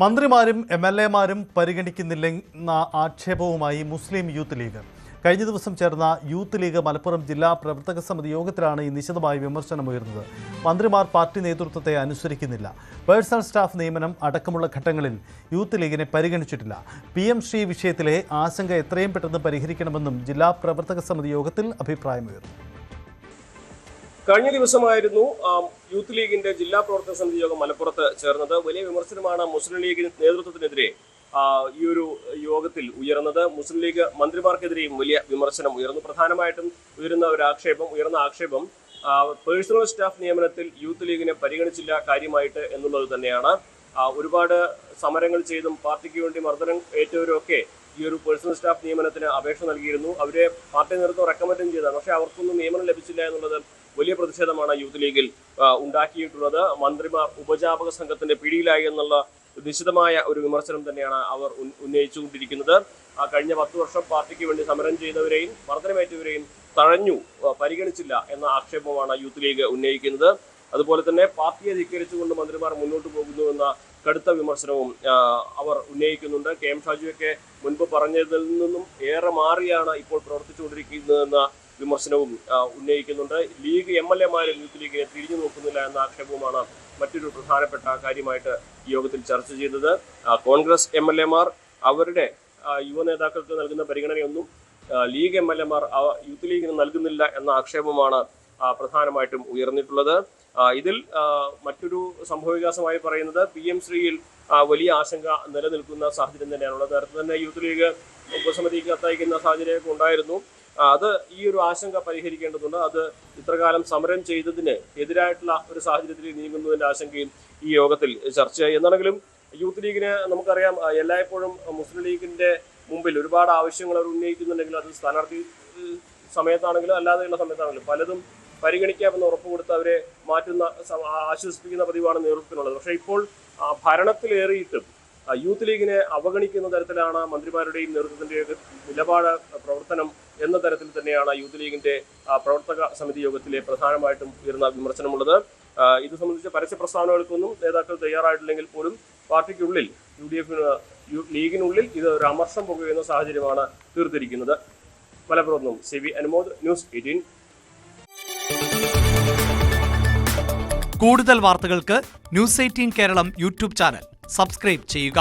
മന്ത്രിമാരും എംഎൽഎമാരും പരിഗണിക്കുന്നില്ലെന്ന ആക്ഷേപവുമായി മുസ്ലിം youth league. കഴിഞ്ഞ ദിവസം ചേർന്ന യൂത്ത് ലീഗ് മലപ്പുറം ജില്ലാ പ്രവർത്തക സമിതി യോഗത്തിലാണ് ഈ നിശിതമായ വിമർശനമുയർന്നത്. മന്ത്രിമാർ പാർട്ടി നേതൃത്വത്തെ അനുസരിക്കുന്നില്ല. പേഴ്സണൽ സ്റ്റാഫ് നിയമനം അടക്കമുള്ള ഘട്ടങ്ങളിൽ യൂത്ത് ലീഗിനെ പരിഗണിച്ചിട്ടില്ല. PM ശ്രീ വിഷയത്തിലെ ആശങ്ക എത്രയും പെട്ടെന്ന് പരിഹരിക്കണമെന്നും ജില്ലാ പ്രവർത്തക സമിതി യോഗത്തിൽ അഭിപ്രായമുയർന്നു. കഴിഞ്ഞ ദിവസമായിരുന്നു യൂത്ത് ലീഗിന്റെ ജില്ലാ പ്രവർത്തക സമിതി യോഗം മലപ്പുറത്ത് ചേർന്നത്. വലിയ വിമർശനമാണ് മുസ്ലിം ലീഗ് നേതൃത്വത്തിനെതിരെ ഈ ഒരു യോഗത്തിൽ ഉയർന്നത്. മുസ്ലിം ലീഗ് മന്ത്രിമാർക്കെതിരെയും വലിയ വിമർശനം ഉയർന്നു. പ്രധാനമായിട്ടും ഉയർന്ന ആക്ഷേപം പേഴ്സണൽ സ്റ്റാഫ് നിയമനത്തിൽ യൂത്ത് ലീഗിനെ പരിഗണിച്ചില്ല കാര്യമായിട്ട് എന്നുള്ളത് തന്നെയാണ്. ഒരുപാട് സമരങ്ങൾ ചെയ്തും പാർട്ടിക്ക് വേണ്ടി മർദ്ദനം ഏറ്റവരും ഒക്കെ ഈ ഒരു പേഴ്സണൽ സ്റ്റാഫ് നിയമനത്തിന് അപേക്ഷ നൽകിയിരുന്നു. അവരെ പാർട്ടി നേതൃത്വം റെക്കമെൻഡും ചെയ്തതാണ്. പക്ഷേ അവർക്കൊന്നും നിയമനം ലഭിച്ചില്ല എന്നുള്ളത് വലിയ പ്രതിഷേധമാണ് യൂത്ത് ലീഗിൽ ഉണ്ടാക്കിയിട്ടുള്ളത്. മന്ത്രിമാർ ഉപജാപക സംഘത്തിന്റെ പിടിയിലായി എന്നുള്ള നിശിതമായ ഒരു വിമർശനം തന്നെയാണ് അവർ ഉന്നയിച്ചുകൊണ്ടിരിക്കുന്നത്. കഴിഞ്ഞ 10 വർഷം പാർട്ടിക്ക് വേണ്ടി സമരം ചെയ്തവരെയും മർദ്ദനമേറ്റവരെയും തഴഞ്ഞു, പരിഗണിച്ചില്ല എന്ന ആക്ഷേപമാണ് യൂത്ത് ലീഗ് ഉന്നയിക്കുന്നത്. അതുപോലെ തന്നെ പാർട്ടിയെ ധിക്കരിച്ചുകൊണ്ട് മന്ത്രിമാർ മുന്നോട്ട് പോകുന്നുവെന്ന കടുത്ത വിമർശനവും അവർ ഉന്നയിക്കുന്നുണ്ട്. KM ഷാജിയൊക്കെ മുൻപ് പറഞ്ഞതിൽ നിന്നും ഏറെ മാറിയാണ് ഇപ്പോൾ പ്രവർത്തിച്ചുകൊണ്ടിരിക്കുന്നതെന്ന വിമർശനവും ഉന്നയിക്കുന്നുണ്ട്. ലീഗ് MLA-മാരും യൂത്ത് ലീഗിനെ തിരിഞ്ഞു നോക്കുന്നില്ല എന്ന ആക്ഷേപവുമാണ് മറ്റൊരു പ്രധാനപ്പെട്ട കാര്യമായിട്ട് യോഗത്തിൽ ചർച്ച ചെയ്തത്. കോൺഗ്രസ് MLA-മാർ അവരുടെ യുവ നേതാക്കൾക്ക് നൽകുന്ന പരിഗണനയൊന്നും ലീഗ് MLA-മാർ യൂത്ത് ലീഗിന് നൽകുന്നില്ല എന്ന ആക്ഷേപമാണ് പ്രധാനമായിട്ടും ഉയർന്നിട്ടുള്ളത്. ഇതിൽ മറ്റൊരു സംഭവവികാസമായി പറയുന്നത് PM ശ്രീയിൽ വലിയ ആശങ്ക നിലനിൽക്കുന്ന സാഹചര്യം തന്നെയാണുള്ളത്. നേരത്തെ തന്നെ യൂത്ത് ലീഗ് ഉപസമിതിക്ക് കത്തയക്കുന്ന സാഹചര്യമൊക്കെ ഉണ്ടായിരുന്നു. അത് ഈ ഒരു ആശങ്ക പരിഹരിക്കേണ്ടതുണ്ട്. അത് ഇത്രകാലം സമരം ചെയ്തതിന് എതിരായിട്ടുള്ള ഒരു സാഹചര്യത്തിൽ നീങ്ങുന്നതിന്റെ ആശങ്കയും ഈ യോഗത്തിൽ ചർച്ചയായി. എന്നാണെങ്കിലും യൂത്ത് ലീഗിന് നമുക്കറിയാം, എല്ലായ്പ്പോഴും മുസ്ലിം ലീഗിന്റെ മുമ്പിൽ ഒരുപാട് ആവശ്യങ്ങൾ അവർ ഉന്നയിക്കുന്നുണ്ടെങ്കിലും അത് സ്ഥാനാർത്ഥി സമയത്താണെങ്കിലും അല്ലാതെയുള്ള സമയത്താണെങ്കിലും പലതും പരിഗണിക്കാമെന്ന് ഉറപ്പ് കൊടുത്ത് അവരെ ആശ്വസിപ്പിക്കുന്ന പതിവാണ് നേതൃത്വത്തിനുള്ളത്. പക്ഷേ ഇപ്പോൾ ഭരണത്തിലേറിയിട്ടും യൂത്ത് ലീഗിനെ അവഗണിക്കുന്ന തരത്തിലാണ് മന്ത്രിമാരുടെയും നേതൃത്വത്തിന്റെയും നിലപാട്, പ്രവർത്തനം എന്ന തരത്തിൽ തന്നെയാണ് യൂത്ത് ലീഗിന്റെ പ്രവർത്തക സമിതി യോഗത്തിലെ പ്രധാനമായിട്ടും ഉയർന്ന വിമർശനമുള്ളത്. ഇത് സംബന്ധിച്ച പരസ്യ പ്രസ്താവനകൾക്കൊന്നും നേതാക്കൾ തയ്യാറായിട്ടില്ലെങ്കിൽ പോലും പാർട്ടിക്കുള്ളിൽ ലീഗിനുള്ളിൽ ഇത് ഒരു അമർഷം പുകയുന്ന സാഹചര്യമാണ് തീർത്തിരിക്കുന്നത്. മലപ്പുറത്തും CV അനുമോദ്, ന്യൂസ് 18. കൂടുതൽ വാർത്തകൾക്ക് News 18 Keralam YouTube channel subscribe ചെയ്യുക.